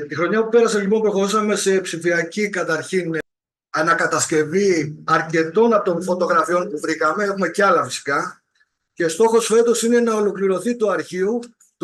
Τη χρονιά που πέρασε λοιπόν προχωρήσαμε σε ψηφιακή καταρχήν ανακατασκευή αρκετών από των φωτογραφιών που βρήκαμε, έχουμε και άλλα φυσικά, και στόχος φέτος είναι να ολοκληρωθεί το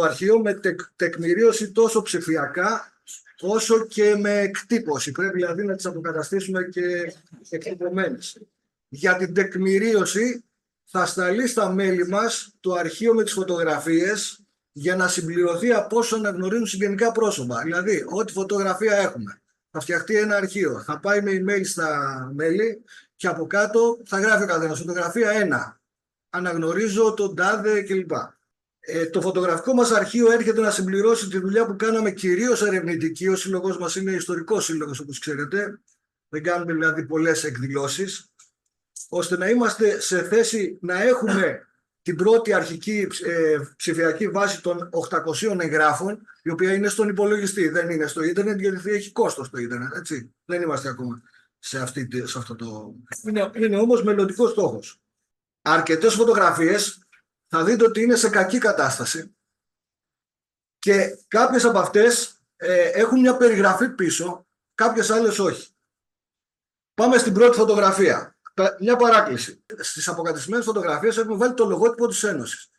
αρχείο με τεκμηρίωση τόσο ψηφιακά όσο και με εκτύπωση. Πρέπει δηλαδή να τις αποκαταστήσουμε και εκτυπωμένες. Για την τεκμηρίωση θα σταλεί στα μέλη μας το αρχείο με τις φωτογραφίες για να συμπληρωθεί από όσο αναγνωρίζουν συγγενικά πρόσωπα. Δηλαδή, ό,τι φωτογραφία έχουμε, θα φτιαχτεί ένα αρχείο, θα πάει με email στα μέλη και από κάτω θα γράφει ο καθένας φωτογραφία 1. Αναγνωρίζω τον τάδε κλπ. Το φωτογραφικό μας αρχείο έρχεται να συμπληρώσει τη δουλειά που κάναμε κυρίως ερευνητική. Ο σύλλογος μας είναι ιστορικός σύλλογος, όπως ξέρετε. Δεν κάνουμε δηλαδή πολλές εκδηλώσεις, ώστε να είμαστε σε θέση να έχουμε την πρώτη αρχική ψηφιακή βάση των 800 εγγράφων, η οποία είναι στον υπολογιστή, δεν είναι στο ίντερνετ, γιατί έχει κόστος το ίντερνετ, έτσι. Δεν είμαστε ακόμα σε αυτό το... Είναι όμως μελλοντικός στόχος. Αρκετές φωτογραφίες θα δείτε ότι είναι σε κακή κατάσταση και κάποιες από αυτές έχουν μια περιγραφή πίσω, κάποιες άλλες όχι. Πάμε στην πρώτη φωτογραφία. Μια παράκληση. Στις αποκατεστημένες φωτογραφίες έχουμε βάλει το λογότυπο της Ένωσης.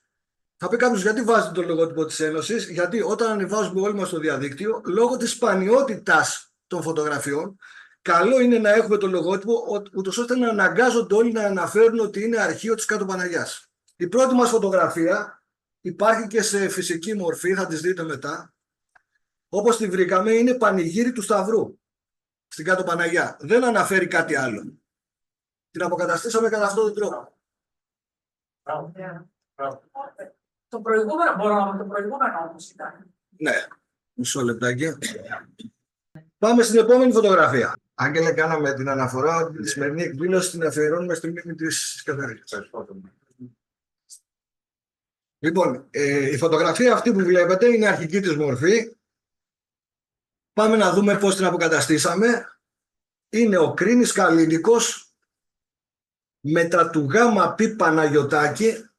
Θα πει κάποιος, γιατί βάζετε το λογότυπο της Ένωσης? Γιατί όταν ανεβάζουμε όλοι μας στο διαδίκτυο, λόγω της σπανιότητας των φωτογραφιών, καλό είναι να έχουμε το λογότυπο, ούτως ώστε να αναγκάζονται όλοι να αναφέρουν ότι είναι αρχείο της Κάτω Παναγιάς. Η πρώτη μας φωτογραφία υπάρχει και σε φυσική μορφή, θα τις δείτε μετά. Όπως τη βρήκαμε, είναι πανηγύρι του Σταυρού στην Κάτω Παναγιά. Δεν αναφέρει κάτι άλλο. Την αποκαταστήσαμε κατά αυτόν τον τρόπο. Το προηγούμενο, μπορώ να πω, το προηγούμενο όμως ήταν. Ναι, μισό λεπτάκι. Πάμε στην επόμενη φωτογραφία. Άγγελε, κάναμε την αναφορά ότι τη σημερινή εκδήλωση την αφιερώνουμε στη μνήμη της Κατερίνας. Λοιπόν, η φωτογραφία αυτή που βλέπετε είναι η αρχική της μορφή. Πάμε να δούμε πώς την αποκαταστήσαμε. Είναι ο Κρίνης Καλλίνικος μετά του Γάμα Πι Παναγιωτάκη,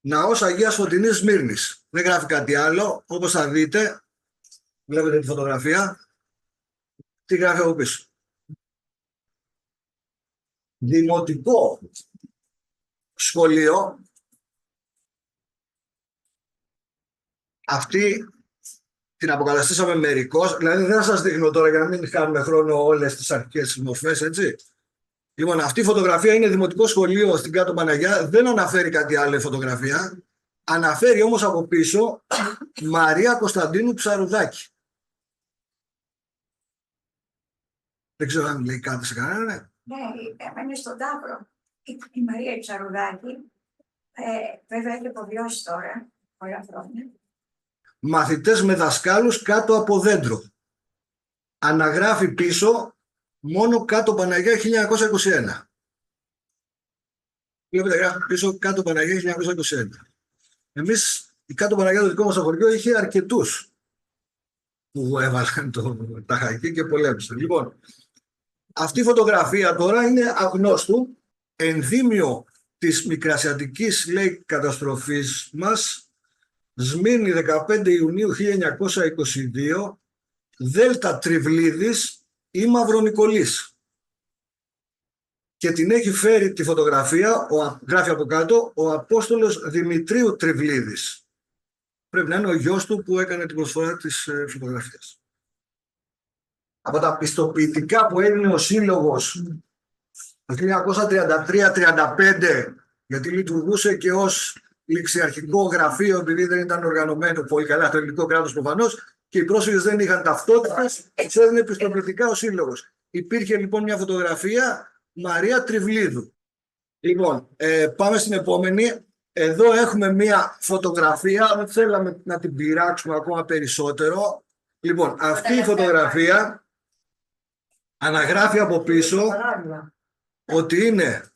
ναός Αγίας Φωτεινής Σμύρνης. Δεν γράφει κάτι άλλο, όπως θα δείτε. Βλέπετε τη φωτογραφία. Τι γράφει από πίσω? Δημοτικό σχολείο. Αυτή την αποκαταστήσαμε μερικώς. Δηλαδή δεν θα σας δείχνω τώρα για να μην χάνουμε χρόνο όλες τις αρχικές μορφές, έτσι. Λοιπόν, αυτή η φωτογραφία είναι δημοτικό σχολείο στην Κάτω Παναγιά. Δεν αναφέρει κάτι άλλο η φωτογραφία. Αναφέρει όμως από πίσω Μαρία Κωνσταντίνου Ψαρουδάκη. Δεν ξέρω αν λέει κάτι σε κανένα. Ναι, έμενε στον Ταύρο. Η Μαρία Ψαρουδάκη, βέβαια έχει αποβιώσει τώρα, πολλά χρόνια. Μαθητές με δασκάλους κάτω από δέντρο. Αναγράφει πίσω μόνο Κάτω Παναγιά 1921. Βλέπετε, γράφει πίσω Κάτω Παναγιά 1921. Εμείς, η Κάτω Παναγιά, το δικό μας χωριό, είχε αρκετούς που έβαλαν τα χακί και πολέμησαν. Λοιπόν, αυτή η φωτογραφία τώρα είναι αγνώστου, ενδύμιο της μικρασιατικής, λέει, καταστροφής μας, Σμύρνη 15 Ιουνίου 1922, Δέλτα Τριβλίδης ή Μαυρονικολής. Και την έχει φέρει τη φωτογραφία, γράφει από κάτω, ο Απόστολος Δημητρίου Τριβλίδης. Πρέπει να είναι ο γιος του που έκανε την προσφορά της φωτογραφίας. Από τα πιστοποιητικά που έδινε ο Σύλλογος το 1933-35, γιατί λειτουργούσε και ως ληξιαρχικό γραφείο, επειδή δεν ήταν οργανωμένο πολύ καλά το ελληνικό κράτος προφανώς, και οι πρόσφυγες δεν είχαν ταυτότητες, τους έδινε πιστοποιητικά ο Σύλλογος. Υπήρχε λοιπόν μια φωτογραφία Μαρία Τριβλίδου. Λοιπόν, πάμε στην επόμενη. Εδώ έχουμε μια φωτογραφία, δεν θέλαμε να την πειράξουμε ακόμα περισσότερο. Λοιπόν, αυτή η φωτογραφία αναγράφει από πίσω ότι είναι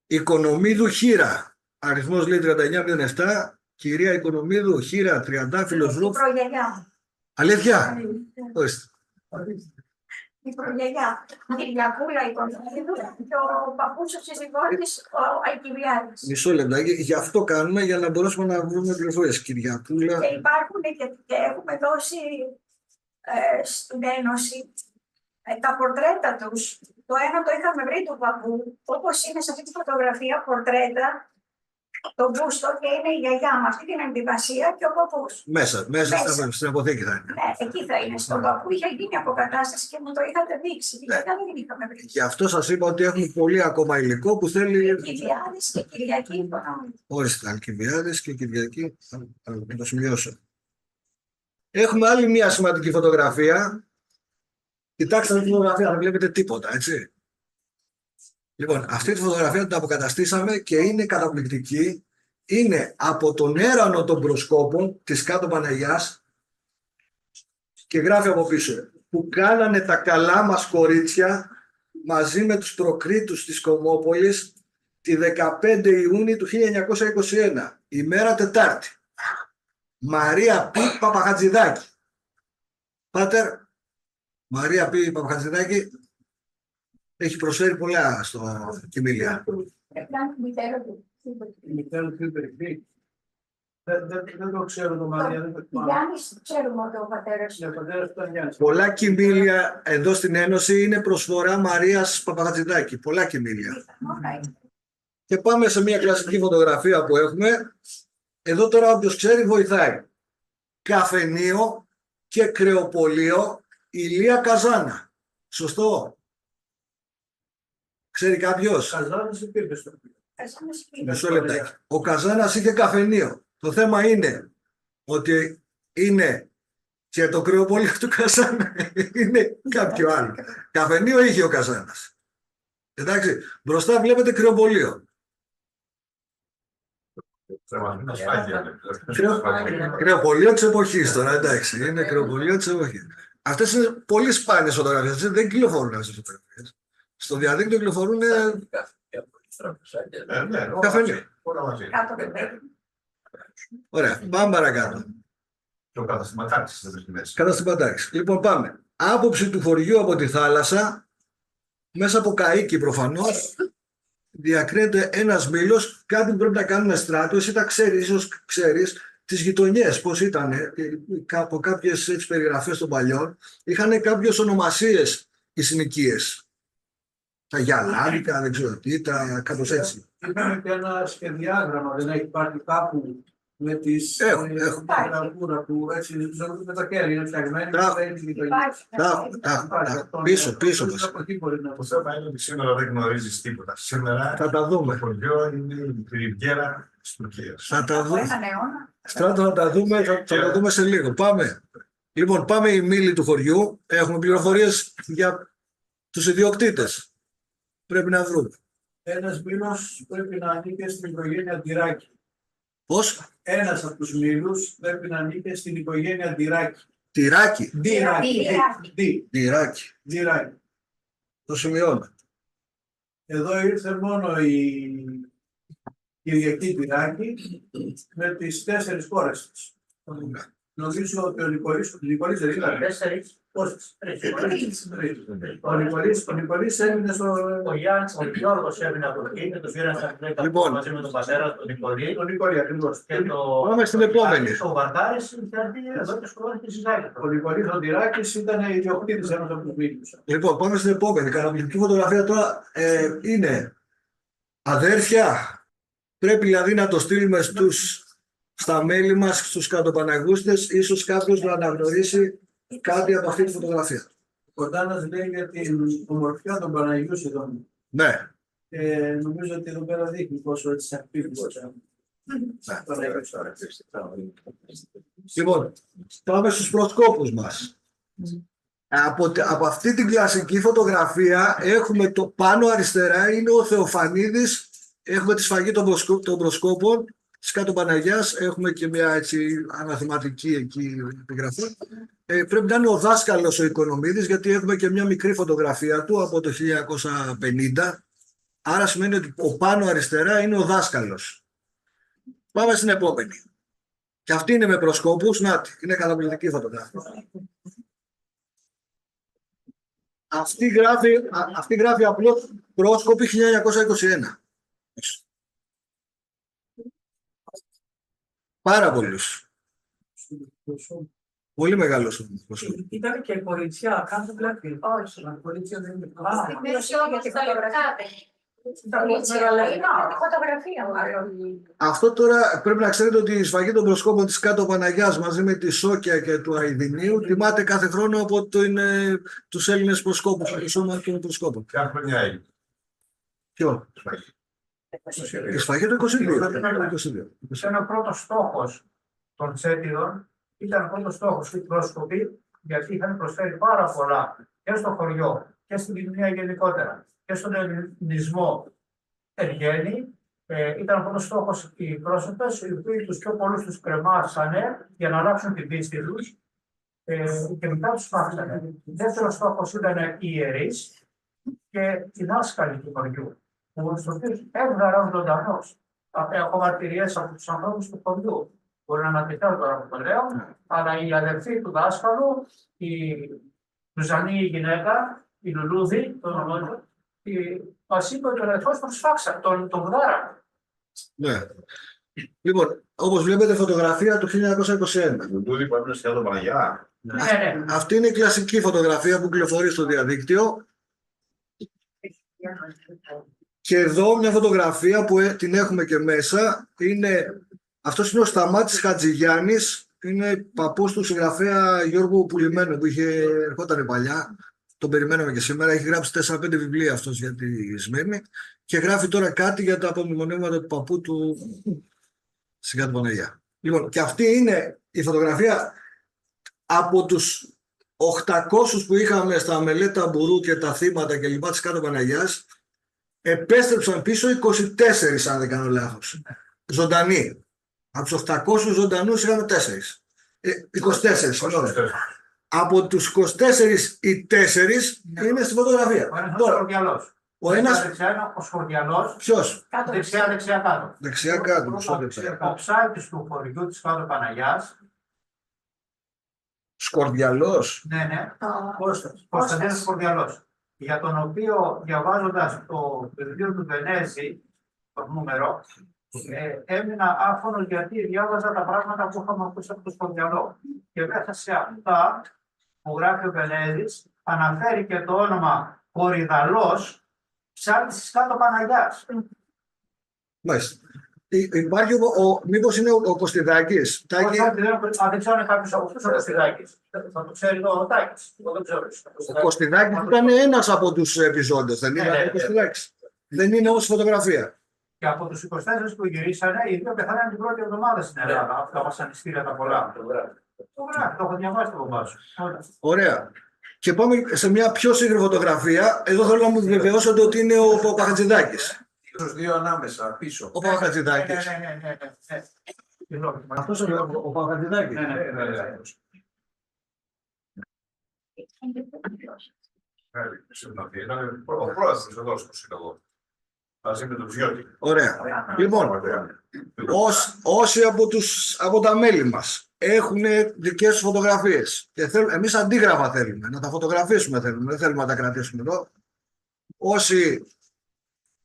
Οικονομίδου Χήρα. Αριθμός λέει 3907, κυρία Οικονομίδου Χήρα, Τριαντάφυλλος Ρούφ. Προγενιά μου. Αλήθεια? Ορίστε. η προγιαγιά, Κυριακούλα η Κωνσταντίνου και ο παππούς ο σύζυγός της, ο Αλκιβιάδης. Μισό λεπτάκι, γι' αυτό κάνουμε για να μπορέσουμε να βρούμε πληροφορίες. Κυριακούλα. Και υπάρχουν και έχουμε δώσει στην Ένωση τα πορτρέτα τους. Το ένα το είχαμε βρει του παππού, όπως είναι σε αυτή τη φωτογραφία, πορτρέτα, το μπούστο και είναι η γιαγιά με αυτή την ενδυμασία και ο παππούς. Μέσα στην αποθήκη θα είναι. Ναι, εκεί θα είναι. Στον παππού είχε γίνει αποκατάσταση και μου το είχατε δείξει. Ναι. Δεν είχαμε βρει. Γι' αυτό σας είπα ότι έχουμε πολύ ακόμα υλικό που θέλει. Αλκιβιάδης και Κυριακή Οικονομική. Ορίστε, Αλκιβιάδης και Κυριακή. Θα το σημειώσω. Έχουμε άλλη μια σημαντική φωτογραφία. Κοιτάξτε αυτή τη φωτογραφία, δεν βλέπετε τίποτα, έτσι. Λοιπόν, αυτή τη φωτογραφία την αποκαταστήσαμε και είναι καταπληκτική. Είναι από τον έρανο των προσκόπων της Κάτω Παναγιάς και γράφει από πίσω που κάνανε τα καλά μας κορίτσια μαζί με τους προκρίτους της Κομόπολης τη 15 Ιούνιου του 1921, ημέρα Τετάρτη. Μαρία Π. Παπαχατζηδάκη. Πάτερ, Μαρία Π. Παπαχατζηδάκη έχει προσφέρει πολλά στο Κιμήλια. Η μητέρα του υπερηφή. Δεν το ξέρω το Μαρία, δεν το θυμάμαι. Γιάννης, ξέρουμε ότι ο πατέρας Ο πατέρας ήταν Γιάννης. Πολλά Κιμήλια εδώ στην Ένωση είναι προσφορά Μαρίας Παπαχατζηδάκη. Πολλά Κιμήλια. Και πάμε σε μια κλασική φωτογραφία που έχουμε. Εδώ τώρα όποιος ξέρει βοηθάει. Καφενείο και κρεοπολείο Ηλία Καζάνα. Σωστό. Ξέρει κάποιος? Καζάνας υπήρχε στο οποίο. Μισό λεπτάκι. Ο Καζάνας είχε καφενείο. Το θέμα είναι ότι είναι και το κρεοπολείο του Καζάνα είναι κάποιο άλλο. Καφενείο είχε ο Καζάνας. Εντάξει, μπροστά βλέπετε κρεοπολείο. Κρεοπολείο της εποχής τώρα, εντάξει, είναι κρεοπολείο της εποχής. Αυτές είναι πολύ σπάνιες φωτογραφίες, δεν κυκλοφορούν αυτές τις φωτογραφίες. Στο διαδίκτυο κυκλοφορούν καφενείο. Ωραία, πάμε παρακάτω. Και ο καταστηματάρχης δεν βρίσκει μέσα. Καταστηματάρχης. Λοιπόν, πάμε. Άποψη του χωριού από τη θάλασσα, μέσα από καΐκι προφανώς, διακρίνεται ένας μήλος, κάτι που πρέπει να κάνουμε στράτο. Εσύ τα ξέρεις, ίσως ξέρεις, τις γειτονιές πώς ήταν. Από κάποιες έτσι, περιγραφές των παλιών, είχαν κάποιες ονομασίες οι συνοικίες. Τα γυαλάδικα, δεν ξέρω τι, κάπως έτσι. Είχαμε και ένα σχεδιάγραμμα, δεν έχει πάρει κάπου με τις γραφούρα που έτσι με τα χέρια είναι φτιαγμένη. Πίσω. Το θέμα είναι ότι σήμερα δεν γνωρίζεις τίποτα. Σήμερα Θα τα δούμε. το χωριό είναι η Ριβιέρα της Τουρκίας. Θα τα δούμε. έναν αιώνα. Στράτο θα τα δούμε σε λίγο. Πάμε. Λοιπόν, πάμε η μήλη του χωριού. Έχουμε πληροφορίες για τους ιδιοκτήτες. Πρέπει να βρούμε. Ένας μήλος πρέπει να ανήκει στην οικογένεια Ντυράκη. Πώς? Ένας από τους μήλους πρέπει να ανήκει στην οικογένεια Ντυράκη. Τυράκι. Ντυράκη. Τυράκι. Το σημειώνω. Εδώ ήρθε μόνο η Κυριακή Ντυράκη με τις 4 κόρες της. Νομίζω ότι ο Νικολής δεν ήταν. 4. Πόσες? Ο Νικολής έμεινε στο... Ο Γιάννης, ο Γιώργος έμεινε από εκεί και τους πήραν στα πλέκα Λοιπόν. μαζί με τον πατέρα, τον Νικολή. Ο Νικολή ακριβώς. Και το... Πάμε στην επόμενη. Ο Βαρδάρης ήταν εδώ και σκοτώθηκε στη Ζάκη. Ο Νικολής ο Ντυράκης ήταν ιδιοκτήτης ένας από τους μήλους. Λοιπόν, πάμε στην επόμενη. Καταπληκτική φωτογραφία τώρα είναι αδέρφια. Πρέπει δηλαδή να το στείλουμε στα μέλη μας, στους κατοπαναγούστες, ίσως κάποιος να αναγνωρίσει κάτι από αυτή τη φωτογραφία. Ο Κοντάνας λέει για την ομορφιά των Παναγιούσιδων. Ναι. Νομίζω ότι εδώ πέρα δείχνει πόσο έτσι σαφήνικος. Λοιπόν, πάμε στους προσκόπους μας. Από αυτή την κλασική φωτογραφία έχουμε το πάνω αριστερά είναι ο Θεοφανίδης, έχουμε τη σφαγή των προσκόπων της Κάτω Παναγιάς, έχουμε και μια έτσι αναθεματική εκεί επιγραφή. Πρέπει να είναι ο δάσκαλος ο Οικονομίδης, γιατί έχουμε και μια μικρή φωτογραφία του από το 1950, άρα σημαίνει ότι ο πάνω αριστερά είναι ο δάσκαλος. Πάμε στην επόμενη. Και αυτή είναι με προσκόπους, να, είναι καταπληκτική φωτογραφία. Αυτή γράφει απλώς πρόσκοπη 1921. Πάρα πολλούς. Πολύ μεγάλος ο πρόσκοπος. Ήταν και κοριτσιά, κάτω βλέπει. Όχι, κοριτσιά δεν είναι. Στην μέση όμως τα λεπτά. Τα φωτογραφία μάλλον. Αυτό τώρα πρέπει να ξέρετε ότι η σφαγή των προσκόπων της Κάτω Παναγιάς μαζί με τη Σόκια και του Αηδινίου τιμάται κάθε χρόνο από τους Έλληνες προσκόπους, το σώμα των προσκόπων. Ποια χρονιά έγινε? Ποιο? Η σφαγή του 22. Ήταν ο πρώτος στόχος των Τσέτιδων, ήταν ο πρώτος στόχος οι πρόσκοποι, γιατί είχαν προσφέρει πάρα πολλά και στο χωριό και στην κοινωνία γενικότερα και στον ελληνισμό εν γέννη. Ήταν ο πρώτος στόχος οι πρόσωπες, οι οποίοι τους πιο πολλούς τους κρεμάσανε για να αλλάξουν την πίστη τους και μετά τους φάξανε. Δεύτερος στόχος ήταν οι ιερείς και οι δάσκαλοι του χωριού, στους οποίους έβγαραν ζωντανός. Έχω μαρτυρίες από τους ανθρώπους του χωριού. Μπορεί να αναπτυχθούν τώρα που το λέω, αλλά η αδερφή του δάσκαλου, η Ζουζανή η γυναίκα, η Λουλούδη, το όνομα του, μας είπε ότι ο αδερφός τον σφάξα, τον βδάρα. Ναι. Λοιπόν, όπως βλέπετε φωτογραφία του 1921. Λουλούδη που έπαιρνε στην Κάτω Παναγιά. Ναι. Αυτή είναι η κλασική φωτογραφία που κυκλοφορεί στο διαδίκτυο. Και εδώ μια φωτογραφία που την έχουμε και μέσα. Αυτός είναι ο Σταμάτης Χατζηγιάννης. Είναι παππούς του συγγραφέα Γιώργου Πουλημένου που ερχόταν παλιά. Τον περιμέναμε και σήμερα. Έχει γράψει 4-5 βιβλία αυτός για τη Σμύρνη. Και γράφει τώρα κάτι για τα απομνημονεύματα του παππού του στην Κάτω Παναγιά. Λοιπόν, και αυτή είναι η φωτογραφία από τους 800 που είχαμε στα Μελέτα Μπουρού και τα θύματα και λοιπά της Κάτω Παναγιάς. Επέστρεψαν πίσω 24, αν δεν κάνω λάθος. Ζωντανοί. Από τους 800 ζωντανούς είχαμε 4. 24, συγγνώμη. Από τους 24 οι 4 είναι στη φωτογραφία. Ο ένας ο Σκορδιαλός. Ποιος? Δεξιά κάτω. Δεξιά κάτω. Ο ψάλτης του χωριού της Κάτω Παναγιάς. Σκορδιαλός. Ναι. Κωνσταντίνος Σκορδιαλός. Για τον οποίο, διαβάζοντας το βιβλίο του Βενέζη, το νούμερο, έμεινα άφωνος γιατί διάβαζα τα πράγματα που είχαμε ακούσει από τον Σκορδιαλό. Και μέσα σε αυτά που γράφει ο Βενέζης, αναφέρει και το όνομα Κορυδαλός, ψάλτης της Κάτω Παναγιάς. Μάλιστα. Υπάρχει μήπως είναι ο Κωστιδάκης? Αν δεν ξέρω αν κάποιος από αυτούς ο Κωστιδάκης. Θα το ξέρει ο Τάκης. Ο Κωστιδάκης ήταν ένας από τους επιζώντες, δεν είναι ο Κωστιδάκης? Δεν είναι όμως φωτογραφία. Και από τους 24 που γυρίσανε, οι δύο πεθάνανε την πρώτη εβδομάδα στην Ελλάδα. Από τα βασανιστήρια τα πολλά. Το έχω διαβάσει το κομμάτι σου. Ωραία. Και πάμε σε μια πιο σύγχρονη φωτογραφία. Εδώ θέλω να μου βεβαιώσετε ότι είναι ο Παπαχατζηδάκης. Τους δύο ανάμεσα, πίσω. Ο Παπαχατζηδάκης. Ναι. Αυτός ο Παπαχατζηδάκης. Ήταν ο πρόεδρος εδώ στο Σύλλογο. Μαζί με τον Βιώτη. Ωραία. Λοιπόν, όσοι από τα μέλη μας έχουν δικές τους φωτογραφίες και εμείς αντίγραφα θέλουμε, να τα φωτογραφίσουμε θέλουμε, δεν θέλουμε να τα κρατήσουμε εδώ. Όσοι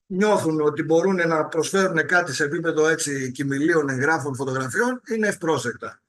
νιώθουν ότι μπορούν να προσφέρουν κάτι σε επίπεδο έτσι κυμηλίων εγγράφων φωτογραφιών, είναι ευπρόσδεκτα.